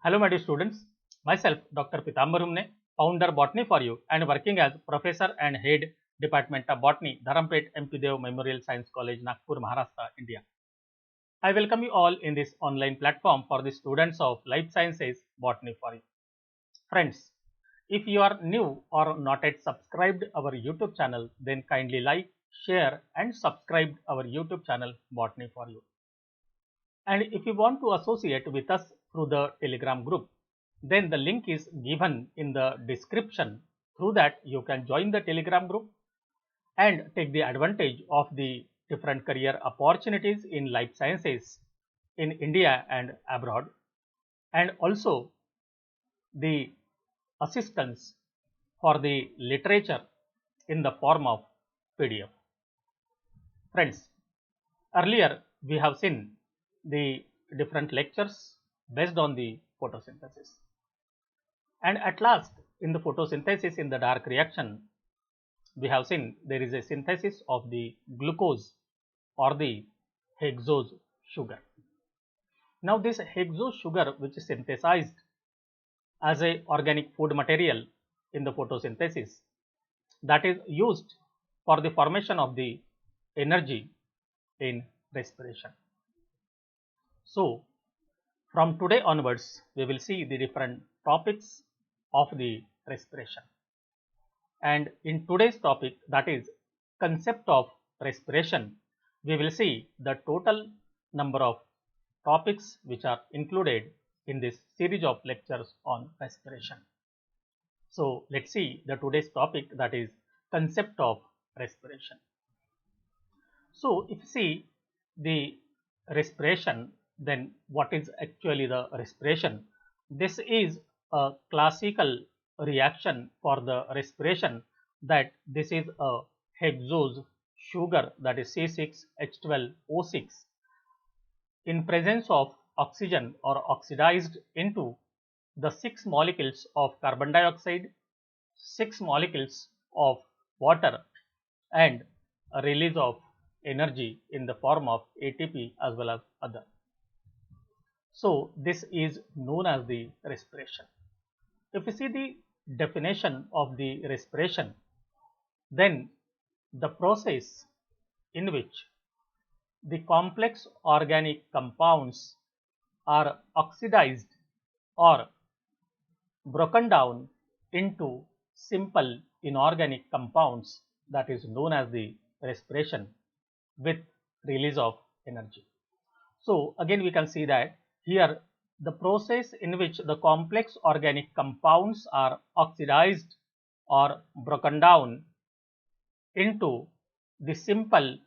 Hello my dear students, myself Dr. Pitambar Humne, founder Botany for You and working as Professor and Head Department of Botany, Dharampet MP Dev Memorial Science College, Nagpur, Maharashtra, India. I welcome you all in this online platform for the students of Life Sciences Botany for You. Friends, if you are new or not yet subscribed our YouTube channel, then kindly like, share and subscribe our YouTube channel Botany for You. And if you want to associate with us through the Telegram group, then the link is given in the description. Through that, you can join the Telegram group and take the advantage of the different career opportunities in life sciences in India and abroad, and also the assistance for the literature in the form of PDF. Friends, earlier we have seen the different lectures based on the photosynthesis. And at last, in the photosynthesis in the dark reaction, we have seen there is a synthesis of the glucose or the hexose sugar. Now, this hexose sugar, which is synthesized as a organic food material in the photosynthesis, that is used for the formation of the energy in respiration. So, from today onwards, we will see the different topics of the respiration. And in today's topic, that is concept of respiration, we will see the total number of topics which are included in this series of lectures on respiration. So, let's see the today's topic, that is concept of respiration. So, if you see the respiration, then what is actually the respiration? This is a classical reaction for the respiration, that this is a hexose sugar, that is C6H12O6, in presence of oxygen or oxidized into the 6 molecules of carbon dioxide, 6 molecules of water, and a release of energy in the form of ATP as well as other. So, this is known as the respiration. If you see the definition of the respiration, then the process in which the complex organic compounds are oxidized or broken down into simple inorganic compounds, that is known as the respiration, with release of energy. So, again we can see that here the process in which the complex organic compounds are oxidized or broken down into the simple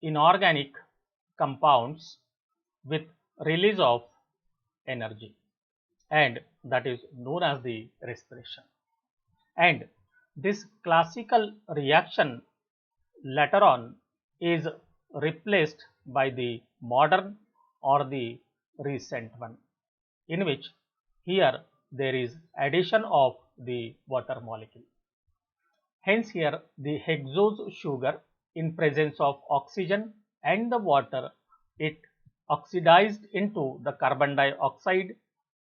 inorganic compounds with release of energy, and that is known as the respiration. And this classical reaction later on is replaced by the modern or the recent one, in which here there is addition of the water molecule. Hence, here the hexose sugar in presence of oxygen and the water, it oxidized into the carbon dioxide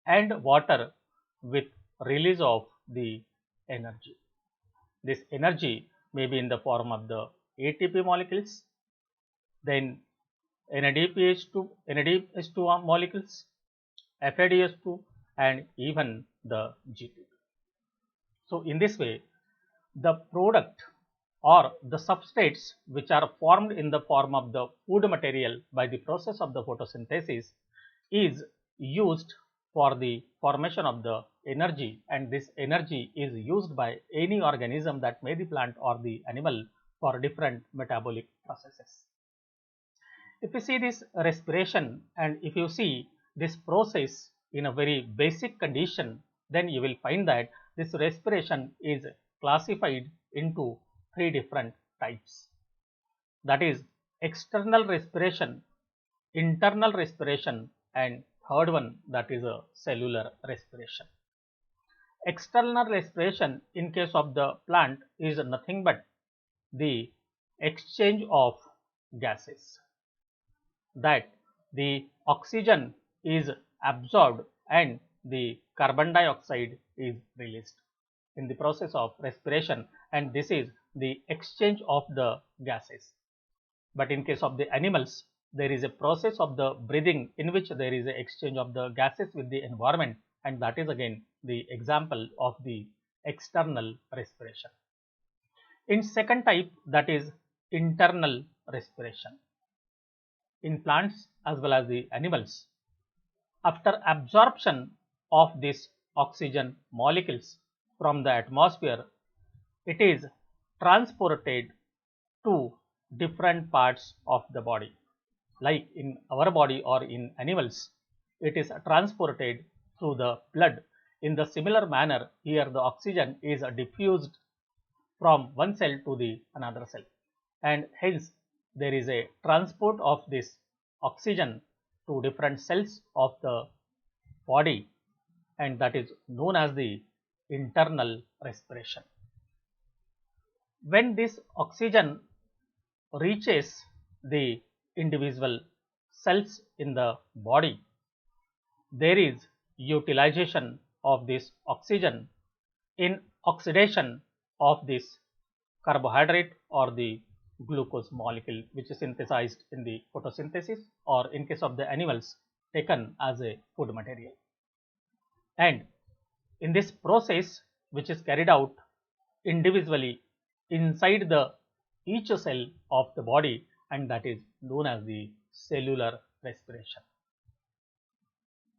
and water with release of the energy. This energy may be in the form of the ATP molecules, then NADPH2 molecules, FADH2, and even the G2. So, in this way, the product or the substrates which are formed in the form of the food material by the process of the photosynthesis is used for the formation of the energy, and this energy is used by any organism, that may be plant or the animal, for different metabolic processes. If you see this respiration and if you see this process in a very basic condition, then you will find that this respiration is classified into 3 different types. That is external respiration, internal respiration, and third one, that is a cellular respiration. External respiration in case of the plant is nothing but the exchange of gases, that the oxygen is absorbed and the carbon dioxide is released in the process of respiration, and this is the exchange of the gases. But in case of the animals, there is a process of the breathing in which there is an exchange of the gases with the environment, and that is again the example of the external respiration. In second type, that is internal respiration. In plants as well as the animals, after absorption of these oxygen molecules from the atmosphere, it is transported to different parts of the body. Like in our body or in animals, it is transported through the blood. In the similar manner, here the oxygen is diffused from one cell to the another cell, and hence there is a transport of this oxygen to different cells of the body, and that is known as the internal respiration. When this oxygen reaches the individual cells in the body, there is utilization of this oxygen in oxidation of this carbohydrate or the glucose molecule, which is synthesized in the photosynthesis, or in case of the animals, taken as a food material. And in this process, which is carried out individually inside the each cell of the body, and that is known as the cellular respiration.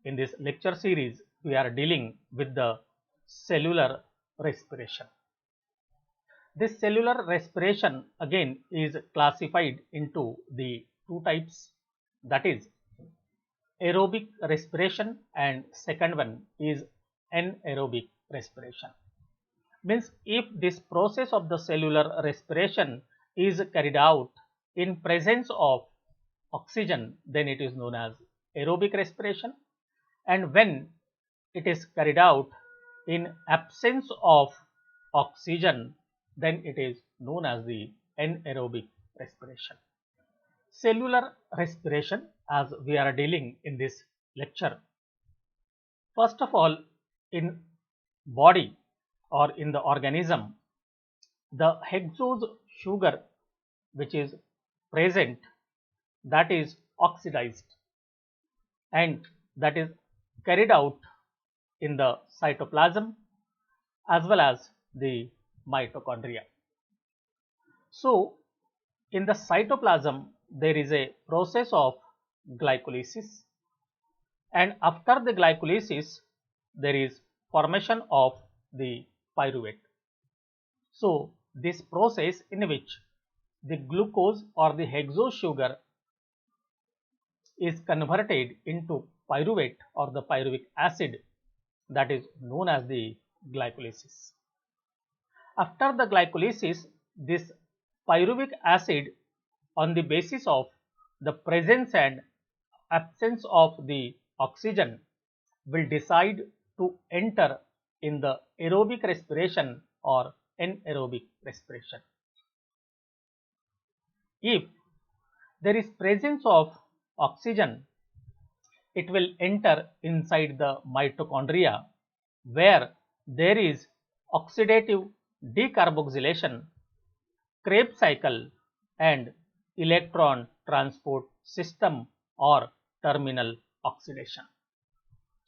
In this lecture series, we are dealing with the cellular respiration. This cellular respiration again is classified into the two types, that is aerobic respiration, and second one is anaerobic respiration. Means if this process of the cellular respiration is carried out in presence of oxygen, then it is known as aerobic respiration, and when it is carried out in absence of oxygen, then it is known as the anaerobic respiration. Cellular respiration, as we are dealing in this lecture, first of all, in body or in the organism, the hexose sugar which is present, that is oxidized, and that is carried out in the cytoplasm as well as the mitochondria. So in the cytoplasm, there is a process of glycolysis, and after the glycolysis, there is formation of the pyruvate. So this process in which the glucose or the hexose sugar is converted into pyruvate or the pyruvic acid, that is known as the glycolysis. After the glycolysis, this pyruvic acid, on the basis of the presence and absence of the oxygen, will decide to enter in the aerobic respiration or anaerobic respiration. If there is presence of oxygen, it will enter inside the mitochondria, where there is oxidative decarboxylation, Krebs cycle, and electron transport system or terminal oxidation.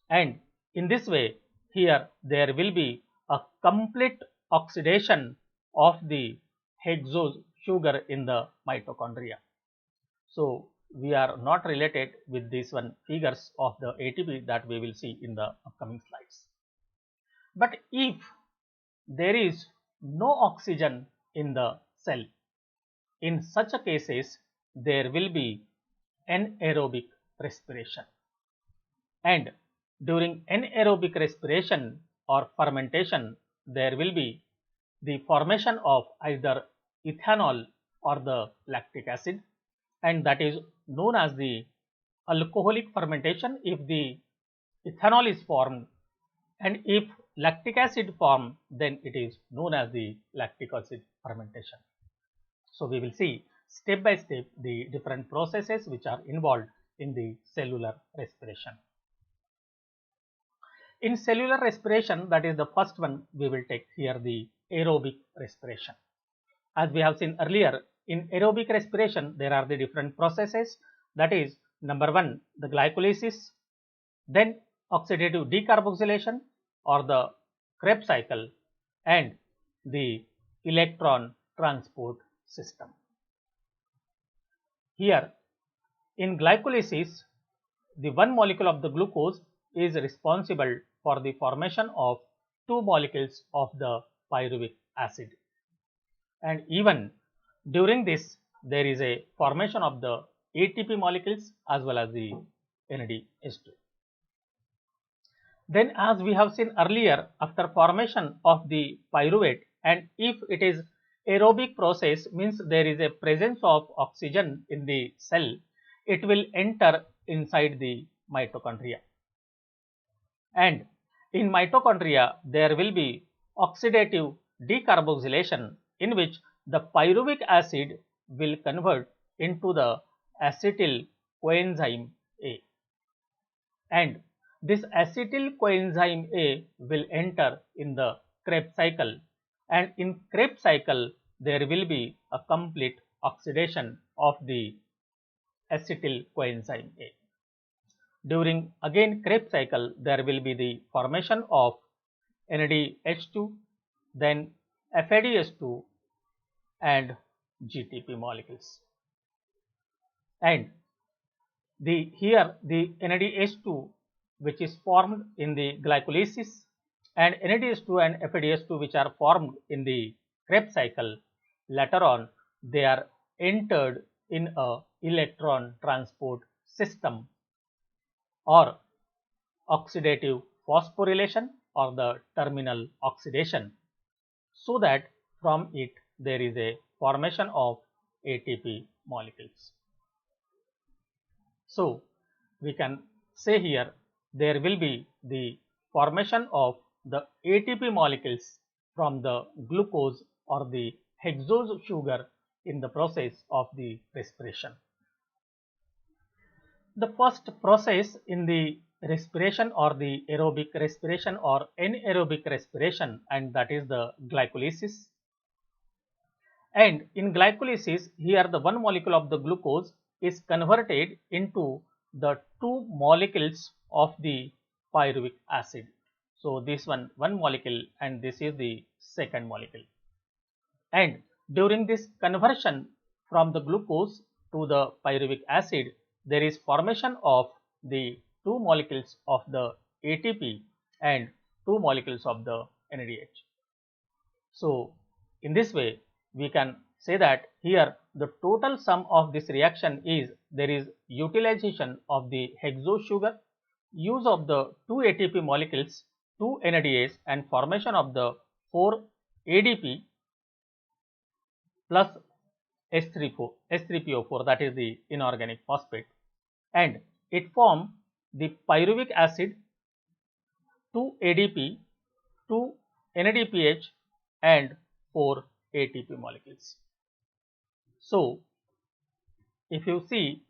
And in this way, here there will be a complete oxidation of the hexose sugar in the mitochondria. So we are not related with this one figures of the ATP that we will see in the upcoming slides. But if there is no oxygen in the cell, in such a cases there will be anaerobic respiration, and during anaerobic respiration or fermentation, there will be the formation of either ethanol or the lactic acid, and that is known as the alcoholic fermentation if the ethanol is formed, and if lactic acid form, then it is known as the lactic acid fermentation. So we will see step by step the different processes which are involved in the cellular respiration. In cellular respiration, that is the first one we will take here, the aerobic respiration. As we have seen earlier, in aerobic respiration there are the different processes, that is number one, the glycolysis, then oxidative decarboxylation or the Krebs cycle, and the electron transport system. Here in glycolysis, the one molecule of the glucose is responsible for the formation of two molecules of the pyruvic acid, and even during this there is a formation of the ATP molecules as well as the NADH2. Then, as we have seen earlier, after formation of the pyruvate, and if it is aerobic process, means there is a presence of oxygen in the cell, it will enter inside the mitochondria, and in mitochondria there will be oxidative decarboxylation, in which the pyruvic acid will convert into the acetyl coenzyme A, and this acetyl coenzyme A will enter in the Krebs cycle, and in Krebs cycle there will be a complete oxidation of the acetyl coenzyme A. During again Krebs cycle there will be the formation of NADH2, then FADH2 and GTP molecules, and here the NADH2 which is formed in the glycolysis, and NADH2 and FADH2 which are formed in the Krebs cycle, later on they are entered in a electron transport system or oxidative phosphorylation or the terminal oxidation, so that from it there is a formation of ATP molecules. So we can say here there will be the formation of the ATP molecules from the glucose or the hexose sugar in the process of the respiration. The first process in the respiration or the aerobic respiration or anaerobic respiration, and that is the glycolysis. And in glycolysis, here the one molecule of the glucose is converted into the two molecules of the pyruvic acid. So this one molecule, and this is the second molecule. And during this conversion from the glucose to the pyruvic acid, there is formation of the two molecules of the ATP and two molecules of the NADH. So in this way we can say that here the total sum of this reaction is there is utilization of the hexose sugar, use of the two ATP molecules, two NADH, and formation of the 4 ADP plus H3PO4, that is the inorganic phosphate, and it forms the pyruvic acid, 2 ADP, 2 NADPH and 4 ATP molecules. So if you see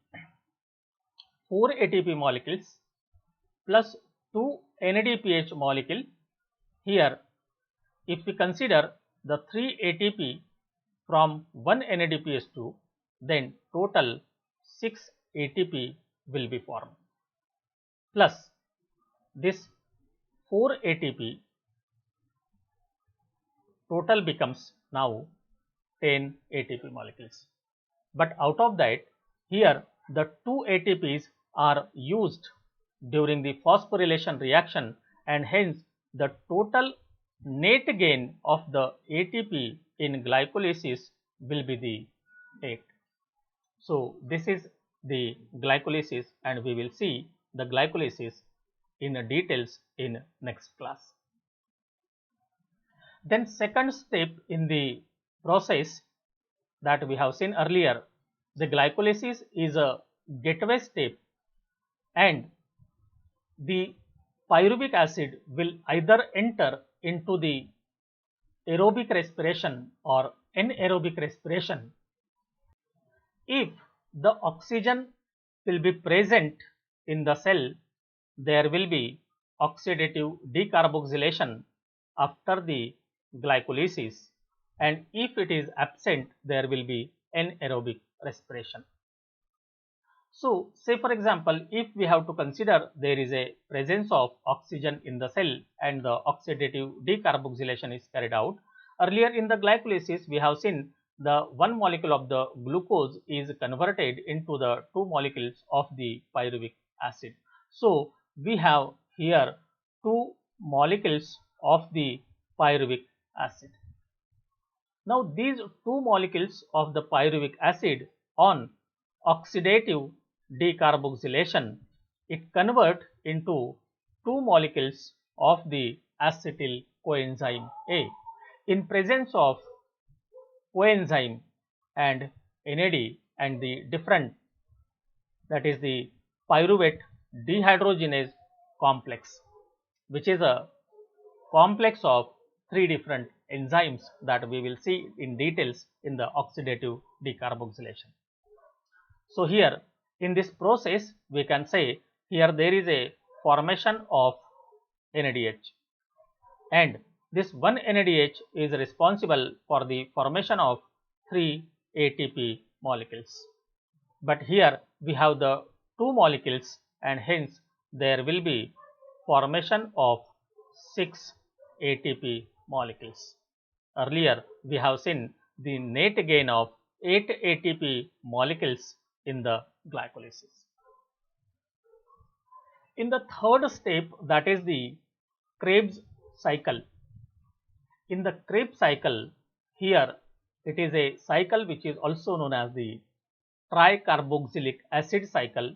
4 ATP molecules plus 2 NADPH molecule, here if we consider the 3 ATP from 1 NADPH2, then total 6 ATP will be formed, plus this 4 ATP, total becomes now 10 ATP molecules. But out of that, here the 2 ATPs are used during the phosphorylation reaction, and hence the total net gain of the ATP in glycolysis will be the 8. So this is the glycolysis, and we will see the glycolysis in details in next class. Then second step in the process that we have seen earlier, the glycolysis is a gateway step, and the pyruvic acid will either enter into the aerobic respiration or anaerobic respiration if the oxygen will be present in the cell. There will be oxidative decarboxylation after the glycolysis, and if it is absent, there will be anaerobic respiration. So, say for example, if we have to consider there is a presence of oxygen in the cell and the oxidative decarboxylation is carried out. Earlier in the glycolysis, we have seen the one molecule of the glucose is converted into the two molecules of the pyruvic acid. So, we have here two molecules of the pyruvic acid. Now, these two molecules of the pyruvic acid on oxidative decarboxylation, it convert into two molecules of the acetyl coenzyme A. In presence of coenzyme and NAD and the different, that is the pyruvate dehydrogenase complex, which is a complex of three different enzymes that we will see in details in the oxidative decarboxylation. So, here in this process we can say here there is a formation of NADH, and this one NADH is responsible for the formation of 3 ATP molecules. But here we have the two molecules, and hence there will be formation of 6 ATP molecules. Earlier we have seen the net gain of 8 ATP molecules in the glycolysis. In the third step, that is the Krebs cycle. In the Krebs cycle, here it is a cycle which is also known as the tricarboxylic acid cycle.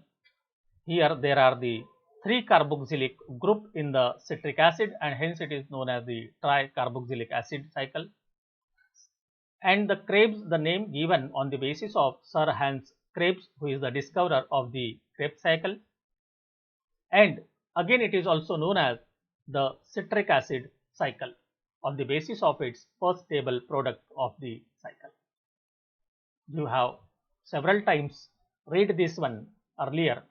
Here there are the 3 carboxylic group in the citric acid, and hence it is known as the tricarboxylic acid cycle. And the Krebs, the name given on the basis of Sir Hans Krebs, who is the discoverer of the Krebs cycle. And again it is also known as the citric acid cycle on the basis of its first stable product of the cycle. You have several times read this one earlier,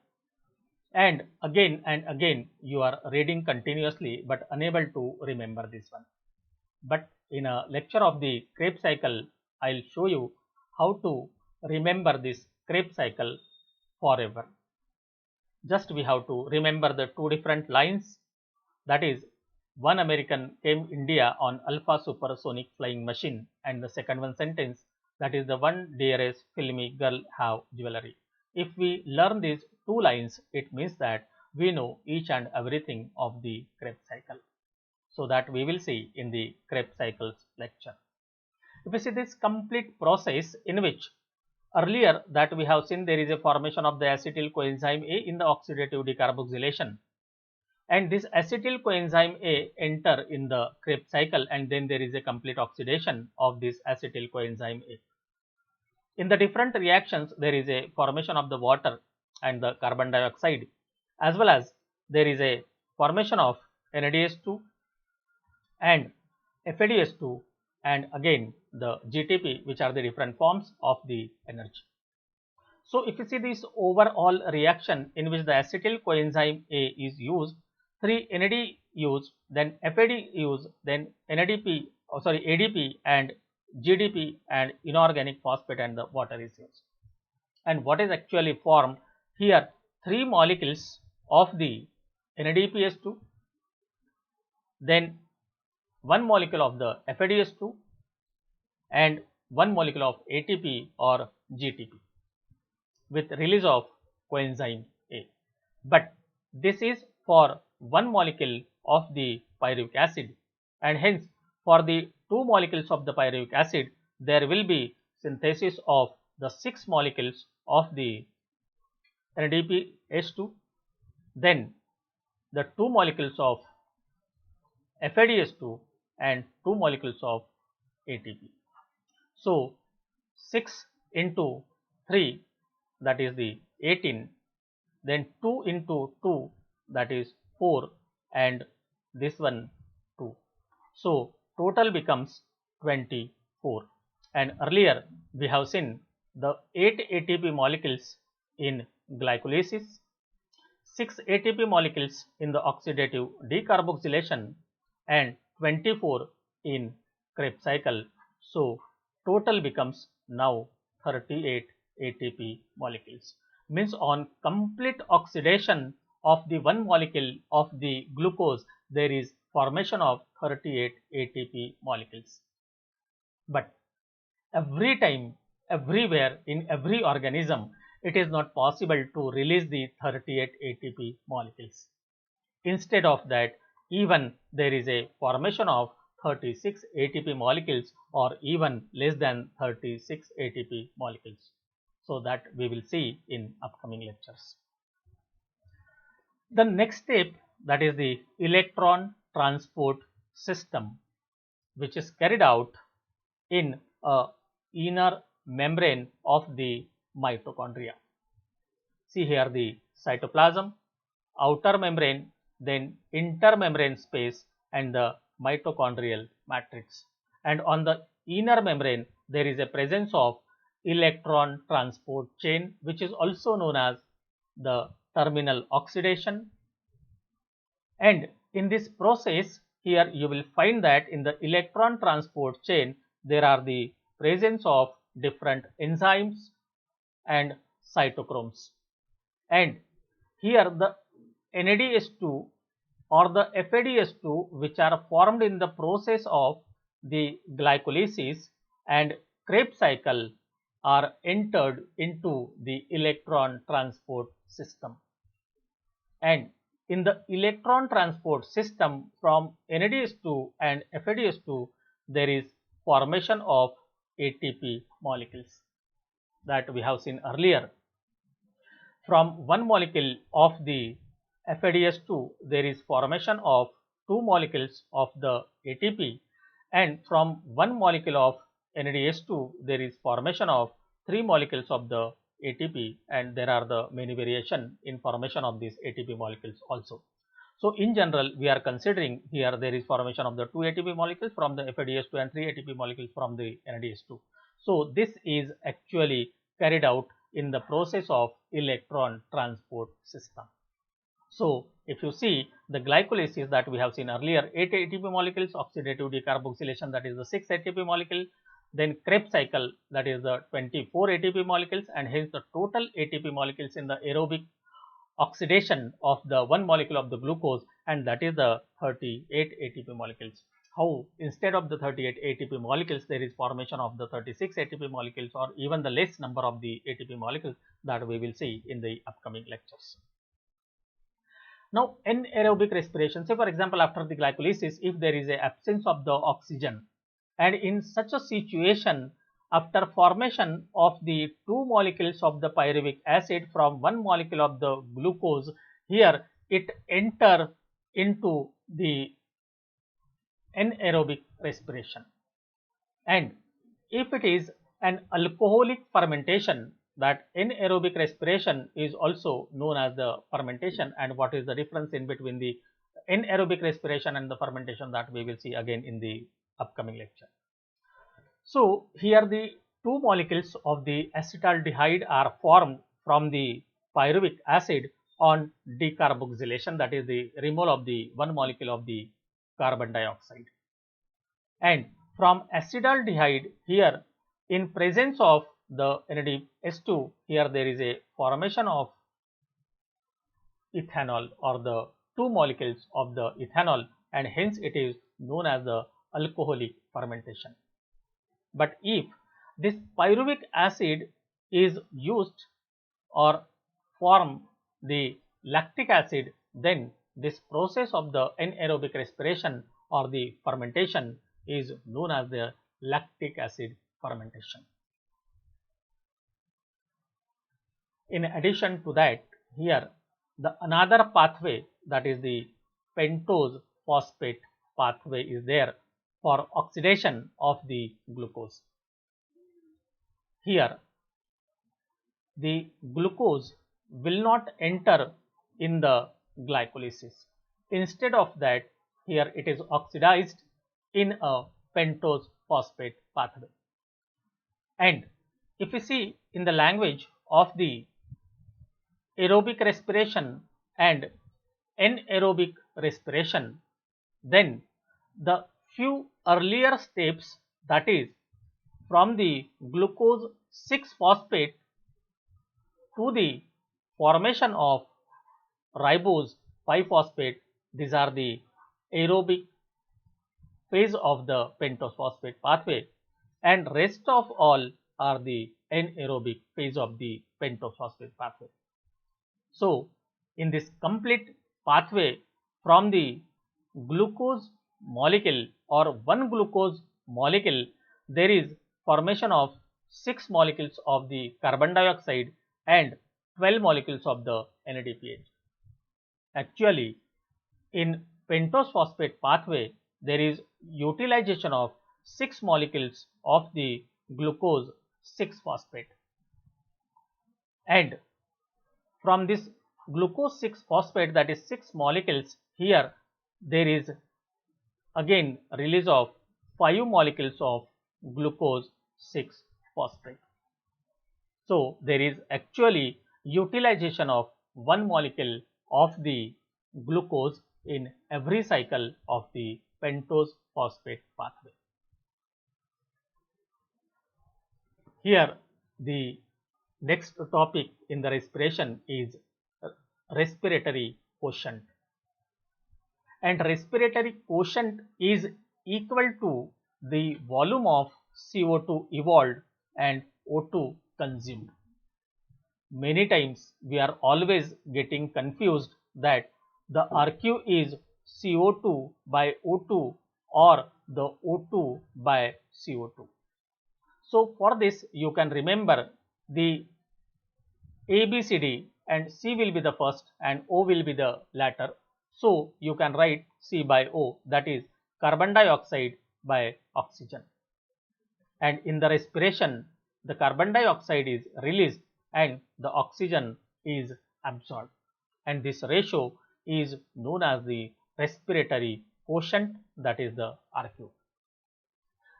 and again you are reading continuously but unable to remember this one. But in a lecture of the Krebs cycle, I will show you how to remember this Krebs cycle forever. Just we have to remember the two different lines, that is, one American came India on Alpha supersonic flying machine, and the second one sentence, that is the one dearest filmy girl have jewelry. If we learn these two lines, it means that we know each and everything of the Krebs cycle. So that we will see in the Krebs cycles lecture. If we see this complete process, in which earlier that we have seen there is a formation of the acetyl coenzyme A in the oxidative decarboxylation, and this acetyl coenzyme A enter in the Krebs cycle, and then there is a complete oxidation of this acetyl coenzyme A. In the different reactions, there is a formation of the water and the carbon dioxide, as well as there is a formation of NADH2 and FADH2, and again the GTP, which are the different forms of the energy. So, if you see this overall reaction in which the acetyl coenzyme A is used, 3 NAD used, then FAD used, then ADP and GDP and inorganic phosphate, and the water is used. And what is actually formed here? 3 molecules of the NADPH2, then 1 molecule of the FADH2, and 1 molecule of ATP or GTP with release of coenzyme A. But this is for 1 molecule of the pyruvic acid, and hence for the 2 molecules of the pyruvic acid there will be synthesis of the 6 molecules of the NADPH2, then the 2 molecules of FADH2 and 2 molecules of ATP. So, 6 into 3, that is the 18, then 2 into 2, that is 4, and this one 2. So, total becomes 24, and earlier we have seen the 8 ATP molecules in glycolysis, 6 ATP molecules in the oxidative decarboxylation and 24 in Krebs cycle. So total becomes now 38 ATP molecules. Means on complete oxidation of the one molecule of the glucose, there is formation of 38 ATP molecules. But every time, everywhere, in every organism, it is not possible to release the 38 ATP molecules. Instead of that, even there is a formation of 36 ATP molecules or even less than 36 ATP molecules. So that we will see in upcoming lectures. The next step, that is the electron transport system, which is carried out in a inner membrane of the mitochondria. See here the cytoplasm, outer membrane, then intermembrane space and the mitochondrial matrix. And on the inner membrane, there is a presence of electron transport chain, which is also known as the terminal oxidation. And in this process, here you will find that in the electron transport chain, there are the presence of different enzymes and cytochromes. And here the NADH2 or the FADH2, which are formed in the process of the glycolysis and Krebs cycle, are entered into the electron transport system. And in the electron transport system from NADH2 and FADH2, there is formation of ATP molecules that we have seen earlier. From one molecule of the FADH2, there is formation of two molecules of the ATP, and from one molecule of NADH2, there is formation of three molecules of the ATP, and there are the many variation in formation of these ATP molecules also. So in general, we are considering here there is formation of the two ATP molecules from the FADH2 and three ATP molecules from the NADH2. So this is actually carried out in the process of electron transport system. So if you see the glycolysis that we have seen earlier, 8 ATP molecules, oxidative decarboxylation, that is the 6 ATP molecule, then Krebs cycle, that is the 24 ATP molecules, and hence the total ATP molecules in the aerobic oxidation of the one molecule of the glucose, and that is the 38 ATP molecules. How instead of the 38 ATP molecules, there is formation of the 36 ATP molecules or even the less number of the ATP molecules, that we will see in the upcoming lectures. Now anaerobic respiration, say for example after the glycolysis, if there is a absence of the oxygen, and in such a situation, after formation of the two molecules of the pyruvic acid from one molecule of the glucose, here it enter into the anaerobic respiration. And if it is an alcoholic fermentation, that anaerobic respiration is also known as the fermentation. And what is the difference in between the anaerobic respiration and the fermentation, that we will see again in the upcoming lecture. So here the two molecules of the acetaldehyde are formed from the pyruvic acid on decarboxylation, that is the removal of the one molecule of the carbon dioxide. And from acetaldehyde, here in presence of the NADH2, here there is a formation of ethanol or the two molecules of the ethanol, and hence it is known as the alcoholic fermentation. But if this pyruvic acid is used or form the lactic acid, then this process of the anaerobic respiration or the fermentation is known as the lactic acid fermentation. In addition to that, here the another pathway, that is the pentose phosphate pathway, is there for oxidation of the glucose. Here the glucose will not enter in the glycolysis. Instead of that, here it is oxidized in a pentose phosphate pathway. And if we see in the language of the aerobic respiration and anaerobic respiration, then the few earlier steps, that is from the glucose 6 phosphate to the formation of ribose 5 phosphate, these are the aerobic phase of the pentose phosphate pathway, and rest of all are the anaerobic phase of the pentose phosphate pathway. So, in this complete pathway from the glucose molecule or one glucose molecule, there is formation of 6 molecules of the carbon dioxide and 12 molecules of the NADPH. Actually, in pentose phosphate pathway, there is utilization of 6 molecules of the glucose 6 phosphate, and from this glucose 6 phosphate, that is 6 molecules, here there is again release of 5 molecules of glucose 6 phosphate. So, there is actually utilization of 1 molecule of the glucose in every cycle of the pentose phosphate pathway. Here the next topic in the respiration is respiratory quotient, and respiratory quotient is equal to the volume of CO2 evolved and O2 consumed. Many times we are always getting confused that the RQ is CO2 by O2 or the O2 by CO2. So, for this you can remember the ABCD, and C will be the first and O will be the latter. So, you can write C by O, that is carbon dioxide by oxygen. And in the respiration, the carbon dioxide is released and the oxygen is absorbed, and this ratio is known as the respiratory quotient, that is the RQ.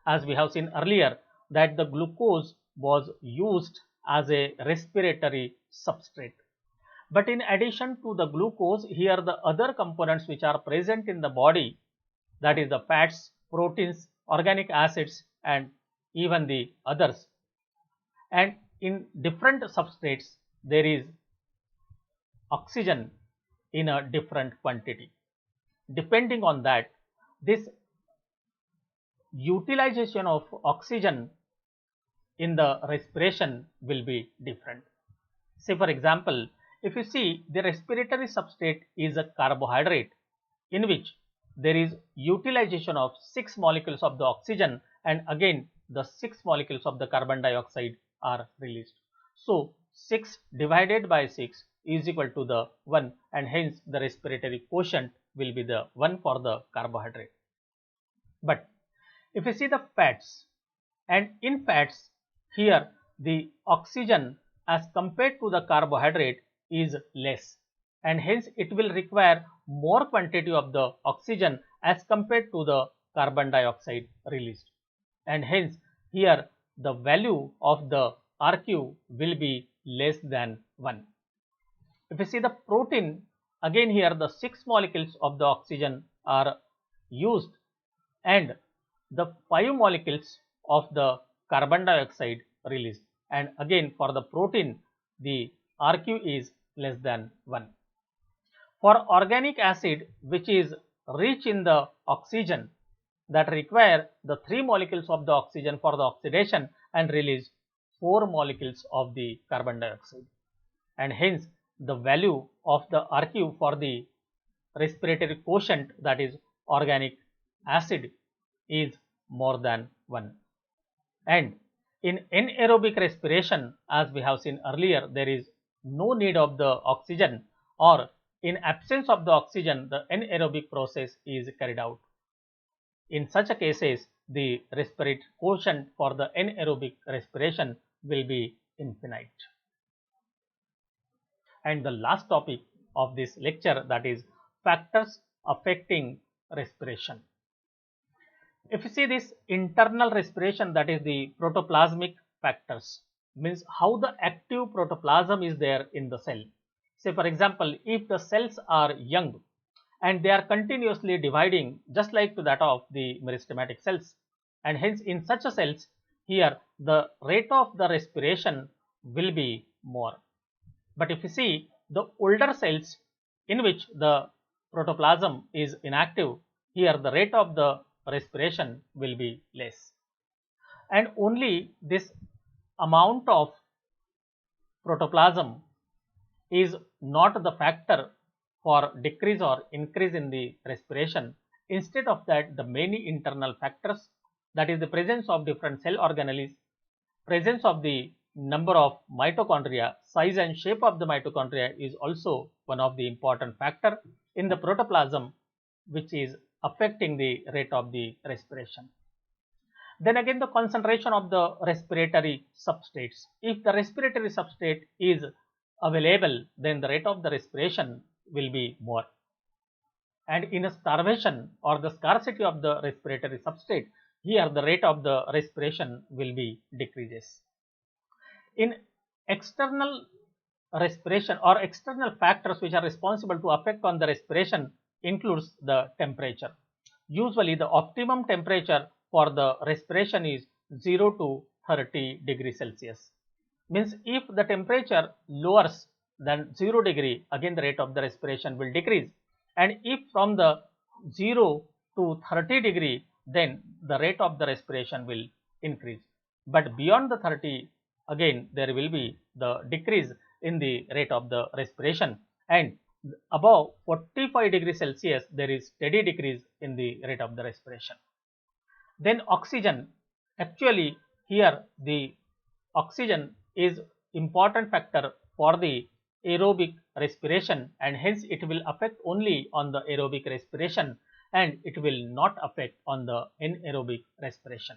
As we have seen earlier that the glucose was used as a respiratory substrate, but in addition to the glucose, here the other components which are present in the body, that is the fats, proteins, organic acids and even the others, and in different substrates there is oxygen in a different quantity. Depending on that, this utilization of oxygen in the respiration will be different. Say for example, if you see the respiratory substrate is a carbohydrate in which there is utilization of 6 molecules of the oxygen and again the 6 molecules of the carbon dioxide are released. So, 6 divided by 6 is equal to the 1, and hence the respiratory quotient will be the 1 for the carbohydrate. But if you see the fats, and in fats here the oxygen as compared to the carbohydrate is less, and hence it will require more quantity of the oxygen as compared to the carbon dioxide released, and hence here the value of the RQ will be less than 1. If you see the protein, again here the 6 molecules of the oxygen are used and the 5 molecules of the carbon dioxide released, and again for the protein the RQ is less than 1. For organic acid which is rich in the oxygen, that require the 3 molecules of the oxygen for the oxidation and release 4 molecules of the carbon dioxide, and hence the value of the RQ for the respiratory quotient, that is organic acid, is more than 1. And in anaerobic respiration, as we have seen earlier, there is no need of the oxygen, or in absence of the oxygen the anaerobic process is carried out. In such cases the respiratory quotient for the anaerobic respiration will be infinite. And the last topic of this lecture, that is factors affecting respiration. If you see this internal respiration, that is the protoplasmic factors, means how the active protoplasm is there in the cell. Say for example, if the cells are young and they are continuously dividing just like to that of the meristematic cells, and hence in such a cells here the rate of the respiration will be more. But if you see the older cells in which the protoplasm is inactive, here the rate of the respiration will be less, and only this amount of protoplasm is not the factor for decrease or increase in the respiration. Instead of that, the many internal factors, that is the presence of different cell organelles, presence of the number of mitochondria, size and shape of the mitochondria is also one of the important factor in the protoplasm, which is affecting the rate of the respiration. Then again, the concentration of the respiratory substrates. If the respiratory substrate is available, then the rate of the respiration will be more. And in a starvation or the scarcity of the respiratory substrate, here the rate of the respiration will be decreases. In external respiration or external factors which are responsible to affect on the respiration includes the temperature. Usually the optimum temperature for the respiration is 0 to 30 degrees Celsius. Means if the temperature lowers than 0 degree, again the rate of the respiration will decrease, and if from the 0 to 30 degree, then the rate of the respiration will increase. But beyond the 30, again there will be the decrease in the rate of the respiration, and above 45 degrees Celsius there is steady decrease in the rate of the respiration. Then oxygen, actually here the oxygen is important factor for the aerobic respiration, and hence it will affect only on the aerobic respiration and it will not affect on the anaerobic respiration.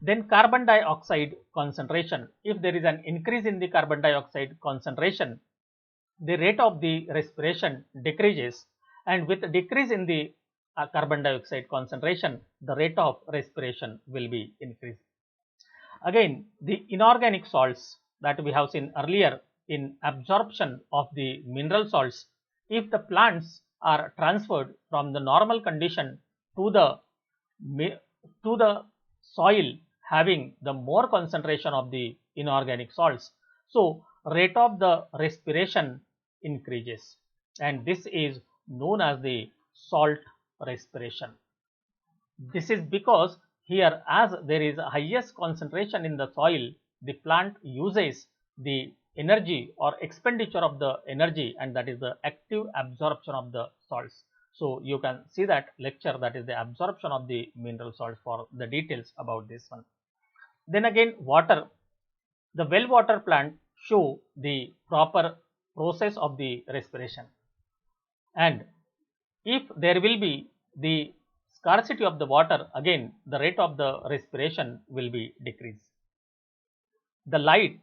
Then carbon dioxide concentration, if there is an increase in the carbon dioxide concentration, the rate of the respiration decreases, and with decrease in the carbon dioxide concentration, the rate of respiration will be increased. Again, the inorganic salts that we have seen earlier in absorption of the mineral salts, if the plants are transferred from the normal condition to the soil having the more concentration of the inorganic salts, so rate of the respiration increases, and this is known as the salt respiration. This is because here, as there is a highest concentration in the soil, the plant uses the energy or expenditure of the energy, and that is the active absorption of the salts. So you can see that lecture, that is the absorption of the mineral salts, for the details about this one. Then again, water, the well water plant show the proper process of the respiration, and if there will be the scarcity of the water, again the rate of the respiration will be decreased. The light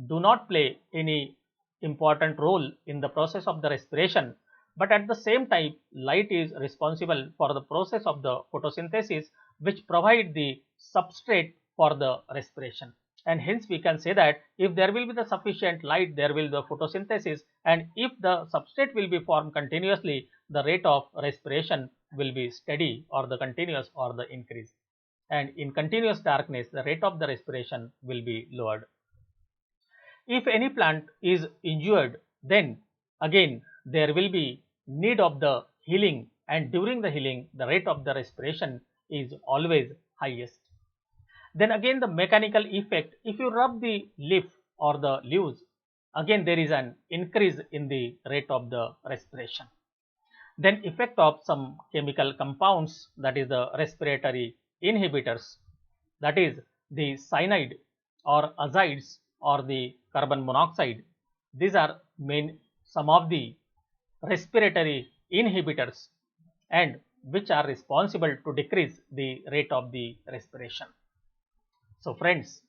do not play any important role in the process of the respiration, but at the same time light is responsible for the process of the photosynthesis, which provide the substrate for the respiration, and hence we can say that if there will be the sufficient light, there will be the photosynthesis, and if the substrate will be formed continuously, the rate of respiration will be steady or the continuous or the increase, and in continuous darkness the rate of the respiration will be lowered. If any plant is injured, then again there will be need of the healing, and during the healing the rate of the respiration is always highest. Then again the mechanical effect, if you rub the leaf or the leaves, again there is an increase in the rate of the respiration. Then effect of some chemical compounds, that is the respiratory inhibitors, that is the cyanide or azides or the carbon monoxide. These are some of the respiratory inhibitors, and which are responsible to decrease the rate of the respiration. So friends,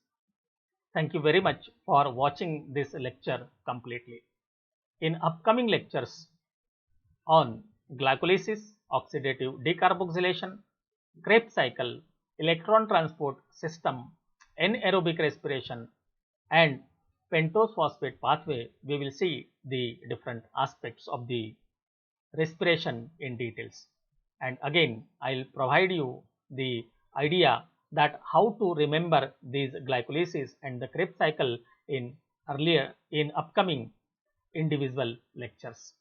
thank you very much for watching this lecture completely. In upcoming lectures on glycolysis, oxidative decarboxylation, Krebs cycle, electron transport system, anaerobic respiration, and pentose phosphate pathway, we will see the different aspects of the respiration in details. And again, I'll provide you the idea that how to remember these glycolysis and the Krebs cycle in upcoming individual lectures.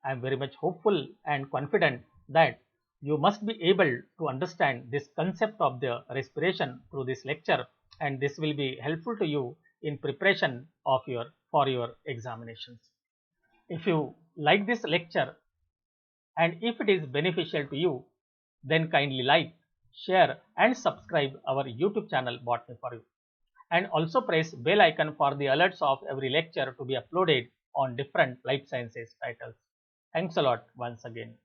I am very much hopeful and confident that you must be able to understand this concept of the respiration through this lecture, and this will be helpful to you in preparation of for your examinations. If you like this lecture and if it is beneficial to you, then kindly like, share and subscribe our YouTube channel Botany for You, and also press bell icon for the alerts of every lecture to be uploaded on different life sciences titles. Thanks a lot once again.